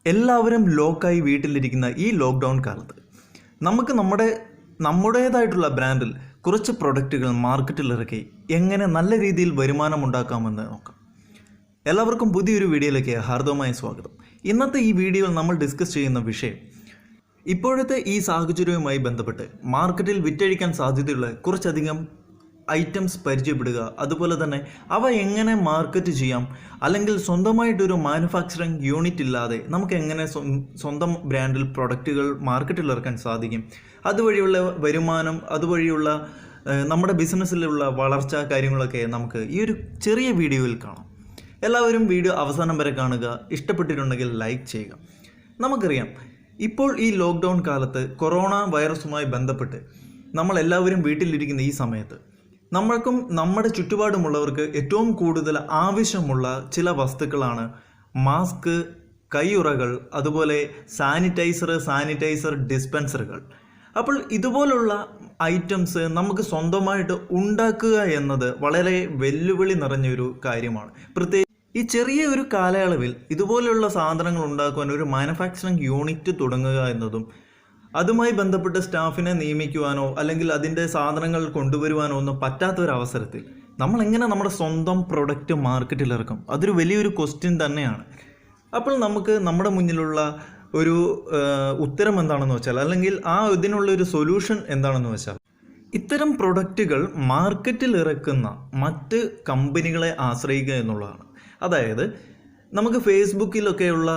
എല്ലാവരും ലോക്കായി വീട്ടിലിരിക്കുന്ന ഈ ലോക്ക്ഡൗൺ കാലത്ത് നമുക്ക് നമ്മുടേതായിട്ടുള്ള ബ്രാൻഡിൽ കുറച്ച് പ്രൊഡക്റ്റുകൾ മാർക്കറ്റിൽ ഇറക്കി എങ്ങനെ നല്ല രീതിയിൽ വരുമാനം ഉണ്ടാക്കാമെന്ന് നോക്കാം. എല്ലാവർക്കും പുതിയൊരു വീഡിയോയിലേക്ക് ഹാർദവമായ സ്വാഗതം. ഇന്നത്തെ ഈ വീഡിയോയിൽ നമ്മൾ ഡിസ്കസ് ചെയ്യുന്ന വിഷയം ഇപ്പോഴത്തെ ഈ സാഹചര്യവുമായി ബന്ധപ്പെട്ട് മാർക്കറ്റിൽ വിറ്റഴിക്കാൻ സാധ്യതയുള്ള കുറച്ചധികം ഐറ്റംസ് പരിചയപ്പെടുക, അതുപോലെ തന്നെ അവ എങ്ങനെ മാർക്കറ്റ് ചെയ്യാം, അല്ലെങ്കിൽ സ്വന്തമായിട്ടൊരു മാനുഫാക്ചറിങ് യൂണിറ്റ് ഇല്ലാതെ നമുക്ക് എങ്ങനെ സ്വന്തം ബ്രാൻഡിൽ പ്രൊഡക്റ്റുകൾ മാർക്കറ്റിൽ ഇറക്കാൻ സാധിക്കും, അതുവഴിയുള്ള വരുമാനം, അതുവഴിയുള്ള നമ്മുടെ ബിസിനസ്സിലുള്ള വളർച്ച കാര്യങ്ങളൊക്കെ നമുക്ക് ഈ ഒരു ചെറിയ വീഡിയോയിൽ കാണാം. എല്ലാവരും വീഡിയോ അവസാനം വരെ കാണുക. ഇഷ്ടപ്പെട്ടിട്ടുണ്ടെങ്കിൽ ലൈക്ക് ചെയ്യുക. നമുക്കറിയാം, ഇപ്പോൾ ഈ ലോക്ക്ഡൗൺ കാലത്ത് കൊറോണ വൈറസുമായി ബന്ധപ്പെട്ട് നമ്മളെല്ലാവരും വീട്ടിലിരിക്കുന്ന ഈ സമയത്ത് നമ്മൾക്കും നമ്മുടെ ചുറ്റുപാടുമുള്ളവർക്ക് ഏറ്റവും കൂടുതൽ ആവശ്യമുള്ള ചില വസ്തുക്കളാണ് മാസ്ക്, കൈയുറകൾ, അതുപോലെ സാനിറ്റൈസർ ഡിസ്പെൻസറുകൾ. അപ്പോൾ ഇതുപോലുള്ള ഐറ്റംസ് നമുക്ക് സ്വന്തമായിട്ട് ഉണ്ടാക്കുക എന്നത് വളരെ വെല്ലുവിളി നിറഞ്ഞൊരു കാര്യമാണ്. പ്രത്യേകിച്ച് ഈ ചെറിയ ഒരു കാലയളവിൽ ഇതുപോലെയുള്ള സാധനങ്ങൾ ഉണ്ടാക്കുവാൻ ഒരു മാനുഫാക്ചറിങ് യൂണിറ്റ് തുടങ്ങുക എന്നതും അതുമായി ബന്ധപ്പെട്ട സ്റ്റാഫിനെ നിയമിക്കുവാനോ അല്ലെങ്കിൽ അതിൻ്റെ സാധനങ്ങൾ കൊണ്ടുവരുവാനോ ഒന്നും പറ്റാത്തൊരവസരത്തിൽ നമ്മൾ എങ്ങനെ നമ്മുടെ സ്വന്തം പ്രൊഡക്റ്റ് മാർക്കറ്റിൽ ഇറക്കും? അതൊരു വലിയൊരു ക്വസ്റ്റ്യൻ തന്നെയാണ്. അപ്പോൾ നമുക്ക് നമ്മുടെ മുന്നിലുള്ള ഒരു ഉത്തരം എന്താണെന്ന് വെച്ചാൽ, അല്ലെങ്കിൽ ഇതിനുള്ള ഒരു സൊല്യൂഷൻ എന്താണെന്ന് വെച്ചാൽ, ഇത്തരം പ്രൊഡക്റ്റുകൾ മാർക്കറ്റിൽ ഇറക്കുന്ന മറ്റ് കമ്പനികളെ ആശ്രയിക്കുക എന്നുള്ളതാണ്. അതായത് നമുക്ക് ഫേസ്ബുക്കിലൊക്കെയുള്ള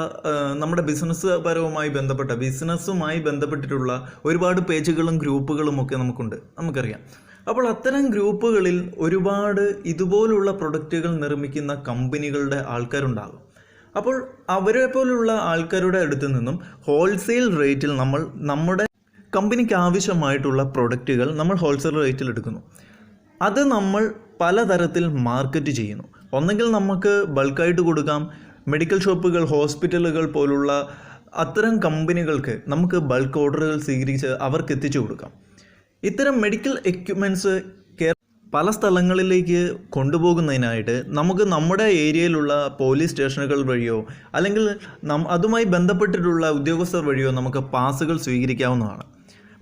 നമ്മുടെ ബിസിനസ്സുമായി ബന്ധപ്പെട്ടിട്ടുള്ള ഒരുപാട് പേജുകളും ഗ്രൂപ്പുകളും ഒക്കെ നമുക്കറിയാം. അപ്പോൾ അത്തരം ഗ്രൂപ്പുകളിൽ ഒരുപാട് ഇതുപോലുള്ള പ്രൊഡക്റ്റുകൾ നിർമ്മിക്കുന്ന കമ്പനികളുടെ ആൾക്കാരുണ്ടാകും. അപ്പോൾ അവരെ പോലുള്ള ആൾക്കാരുടെ അടുത്ത് നിന്നും ഹോൾസെയിൽ റേറ്റിൽ നമ്മുടെ കമ്പനിക്ക് ആവശ്യമായിട്ടുള്ള പ്രൊഡക്റ്റുകൾ നമ്മൾ ഹോൾസെയിൽ റേറ്റിൽ എടുക്കുന്നു. അത് നമ്മൾ പലതരത്തിൽ മാർക്കറ്റ് ചെയ്യുന്നു. ഒന്നെങ്കിൽ നമുക്ക് ബൾക്കായിട്ട് കൊടുക്കാം. മെഡിക്കൽ ഷോപ്പുകൾ, ഹോസ്പിറ്റലുകൾ പോലുള്ള അത്തരം കമ്പനികൾക്ക് നമുക്ക് ബൾക്ക് ഓർഡറുകൾ സ്വീകരിച്ച് അവർക്ക് എത്തിച്ചു കൊടുക്കാം. ഇത്തരം മെഡിക്കൽ എക്യുപ്മെൻറ്റ്സ് പല സ്ഥലങ്ങളിലേക്ക് കൊണ്ടുപോകുന്നതിനായിട്ട് നമുക്ക് നമ്മുടെ ഏരിയയിലുള്ള പോലീസ് സ്റ്റേഷനുകൾ വഴിയോ അല്ലെങ്കിൽ അതുമായി ബന്ധപ്പെട്ടിട്ടുള്ള ഉദ്യോഗസ്ഥർ വഴിയോ നമുക്ക് പാസുകൾ സ്വീകരിക്കാവുന്നതാണ്.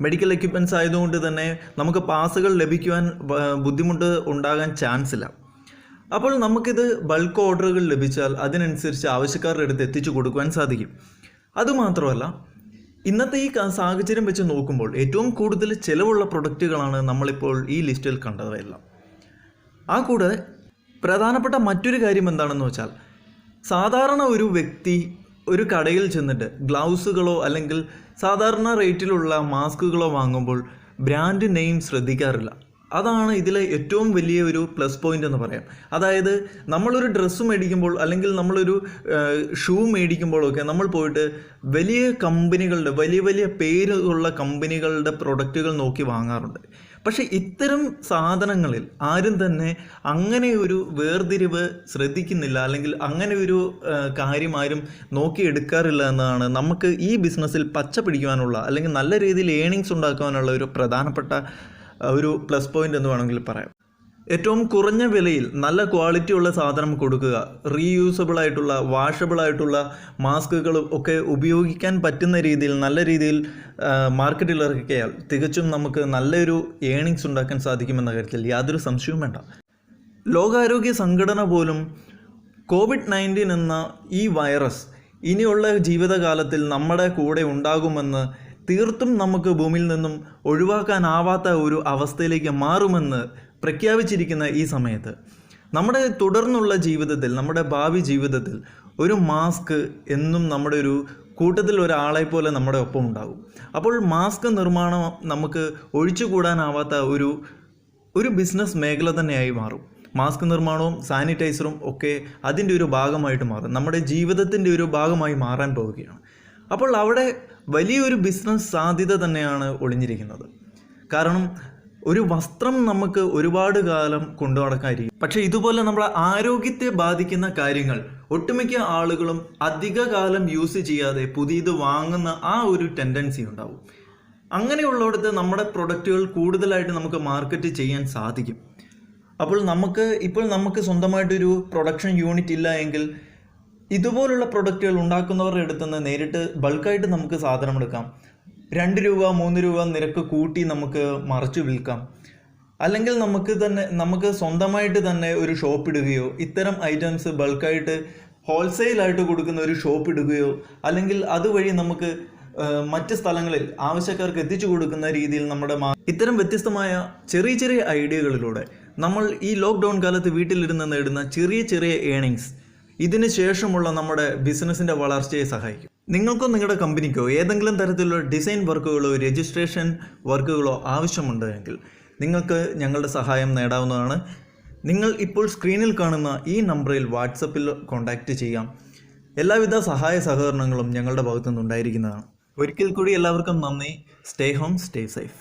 മെഡിക്കൽ എക്യുപ്മെൻറ്റ്സ് ആയതുകൊണ്ട് തന്നെ നമുക്ക് പാസുകൾ ലഭിക്കുവാൻ ബുദ്ധിമുട്ട് ഉണ്ടാകാൻ ചാൻസ് ഇല്ല. അപ്പോൾ നമുക്കിത് ബൾക്ക് ഓർഡറുകൾ ലഭിച്ചാൽ അതിനനുസരിച്ച് ആവശ്യക്കാരുടെ അടുത്ത് എത്തിച്ചു കൊടുക്കുവാൻ സാധിക്കും. അതുമാത്രമല്ല, ഇന്നത്തെ ഈ സാഹചര്യം വെച്ച് നോക്കുമ്പോൾ ഏറ്റവും കൂടുതൽ ചിലവുള്ള പ്രൊഡക്റ്റുകളാണ് നമ്മളിപ്പോൾ ഈ ലിസ്റ്റിൽ കണ്ടതെല്ലാം. കൂടാതെ പ്രധാനപ്പെട്ട മറ്റൊരു കാര്യം എന്താണെന്ന് വെച്ചാൽ, സാധാരണ ഒരു വ്യക്തി ഒരു കടയിൽ ചെന്നിട്ട് ഗ്ലൗസുകളോ അല്ലെങ്കിൽ സാധാരണ റേറ്റിലുള്ള മാസ്കുകളോ വാങ്ങുമ്പോൾ ബ്രാൻഡ് നെയിം ശ്രദ്ധിക്കാറില്ല. അതാണ് ഇതിലെ ഏറ്റവും വലിയ ഒരു പ്ലസ് പോയിൻ്റ് എന്ന് പറയാം. അതായത് നമ്മളൊരു ഡ്രസ്സ് മേടിക്കുമ്പോൾ അല്ലെങ്കിൽ നമ്മളൊരു ഷൂ മേടിക്കുമ്പോഴൊക്കെ നമ്മൾ പോയിട്ട് വലിയ കമ്പനികളുടെ വലിയ പേരുള്ള കമ്പനികളുടെ പ്രൊഡക്റ്റുകൾ നോക്കി വാങ്ങാറുണ്ട്. പക്ഷേ ഇത്തരം സാധനങ്ങളിൽ ആരും തന്നെ അങ്ങനെ ഒരു വേർതിരിവ് ശ്രദ്ധിക്കുന്നില്ല, അല്ലെങ്കിൽ അങ്ങനെ ഒരു കാര്യം ആരും നോക്കിയെടുക്കാറില്ല എന്നതാണ് നമുക്ക് ഈ ബിസിനസ്സിൽ പച്ച പിടിക്കുവാനുള്ള അല്ലെങ്കിൽ നല്ല രീതിയിൽ ഏണിങ്സ് ഉണ്ടാക്കാനുള്ള ഒരു പ്രധാനപ്പെട്ട ഒരു പ്ലസ് പോയിൻ്റ് എന്ന് വേണമെങ്കിൽ പറയാം. ഏറ്റവും കുറഞ്ഞ വിലയിൽ നല്ല ക്വാളിറ്റി ഉള്ള സാധനം കൊടുക്കുക, റീയൂസബിൾ ആയിട്ടുള്ള വാഷബിൾ ആയിട്ടുള്ള മാസ്കുകൾ ഒക്കെ ഉപയോഗിക്കാൻ പറ്റുന്ന രീതിയിൽ നല്ല രീതിയിൽ മാർക്കറ്റിൽ ഇറക്കിയാൽ തികച്ചും നമുക്ക് നല്ലൊരു ഏണിങ്സ് ഉണ്ടാക്കാൻ സാധിക്കുമെന്ന കാര്യത്തിൽ യാതൊരു സംശയവും വേണ്ട. ലോകാരോഗ്യ സംഘടന പോലും COVID-19 എന്ന ഈ വൈറസ് ഇനിയുള്ള ജീവിതകാലത്തിൽ നമ്മുടെ കൂടെ ഉണ്ടാകുമെന്ന്, തീർത്തും നമുക്ക് ഭൂമിയിൽ നിന്നും ഒഴിവാക്കാനാവാത്ത ഒരു അവസ്ഥയിലേക്ക് മാറുമെന്ന് പ്രഖ്യാപിച്ചിരിക്കുന്ന ഈ സമയത്ത് നമ്മുടെ തുടർന്നുള്ള ജീവിതത്തിൽ, നമ്മുടെ ഭാവി ജീവിതത്തിൽ ഒരു മാസ്ക് എന്നും നമ്മുടെ ഒരു കൂട്ടത്തിൽ ഒരാളെ പോലെ നമ്മുടെ ഒപ്പം ഉണ്ടാകും. അപ്പോൾ മാസ്ക് നിർമ്മാണം നമുക്ക് ഒഴിച്ചുകൂടാനാവാത്ത ഒരു ബിസിനസ് മേഖല തന്നെയായി മാറും. മാസ്ക് നിർമ്മാണവും സാനിറ്റൈസറും ഒക്കെ അതിൻ്റെ ഒരു ഭാഗമായിട്ട് മാറും, നമ്മുടെ ജീവിതത്തിൻ്റെ ഒരു ഭാഗമായി മാറാൻ പോവുകയാണ്. അപ്പോൾ അവിടെ വലിയൊരു ബിസിനസ് സാധ്യത തന്നെയാണ് ഒളിഞ്ഞിരിക്കുന്നത്. കാരണം ഒരു വസ്ത്രം നമുക്ക് ഒരുപാട് കാലം കൊണ്ടു നടക്കാതിരിക്കും, പക്ഷേ ഇതുപോലെ നമ്മുടെ ആരോഗ്യത്തെ ബാധിക്കുന്ന കാര്യങ്ങൾ ഒട്ടുമിക്ക ആളുകളും അധിക കാലം യൂസ് ചെയ്യാതെ പുതിയത് വാങ്ങുന്ന ഒരു ടെൻഡൻസി ഉണ്ടാവും. അങ്ങനെയുള്ളിടത്ത് നമ്മുടെ പ്രൊഡക്റ്റുകൾ കൂടുതലായിട്ട് നമുക്ക് മാർക്കറ്റ് ചെയ്യാൻ സാധിക്കും. അപ്പോൾ നമുക്ക് സ്വന്തമായിട്ടൊരു പ്രൊഡക്ഷൻ യൂണിറ്റ് ഇല്ല എങ്കിൽ ഇതുപോലുള്ള പ്രൊഡക്റ്റുകൾ ഉണ്ടാക്കുന്നവരുടെ അടുത്ത് നിന്ന് നേരിട്ട് ബൾക്കായിട്ട് നമുക്ക് സാധനം എടുക്കാം. 2 രൂപ 3 രൂപ നിരക്ക് കൂട്ടി നമുക്ക് മറിച്ച് വിൽക്കാം. അല്ലെങ്കിൽ നമുക്ക് സ്വന്തമായിട്ട് തന്നെ ഒരു ഷോപ്പ് ഇടുകയോ ഇത്തരം ഐറ്റംസ് ബൾക്കായിട്ട് ഹോൾസെയിലായിട്ട് കൊടുക്കുന്ന ഒരു ഷോപ്പ് ഇടുകയോ അല്ലെങ്കിൽ അതുവഴി നമുക്ക് മറ്റ് സ്ഥലങ്ങളിൽ ആവശ്യക്കാർക്ക് എത്തിച്ചു കൊടുക്കുന്ന രീതിയിൽ ഇത്തരം വ്യത്യസ്തമായ ചെറിയ ചെറിയ ഐഡിയകളിലൂടെ നമ്മൾ ഈ ലോക്ക്ഡൗൺ കാലത്ത് വീട്ടിലിരുന്ന് നേടുന്ന ചെറിയ ചെറിയ ഏണിങ്സ് ഇതിന് ശേഷമുള്ള നമ്മുടെ ബിസിനസ്സിൻ്റെ വളർച്ചയെ സഹായിക്കും. നിങ്ങൾക്കോ നിങ്ങളുടെ കമ്പനിക്കോ ഏതെങ്കിലും തരത്തിലുള്ള ഡിസൈൻ വർക്കുകളോ രജിസ്ട്രേഷൻ വർക്കുകളോ ആവശ്യമുണ്ടെങ്കിൽ നിങ്ങൾക്ക് ഞങ്ങളുടെ സഹായം നേടാവുന്നതാണ്. നിങ്ങൾ ഇപ്പോൾ സ്ക്രീനിൽ കാണുന്ന ഈ നമ്പറിൽ വാട്സപ്പിൽ കോൺടാക്റ്റ് ചെയ്യാം. എല്ലാവിധ സഹായ സഹകരണങ്ങളും ഞങ്ങളുടെ ഭാഗത്തു നിന്നുണ്ടായിരിക്കുന്നതാണ്. ഒരിക്കൽ കൂടി എല്ലാവർക്കും നന്ദി. Stay home, stay safe.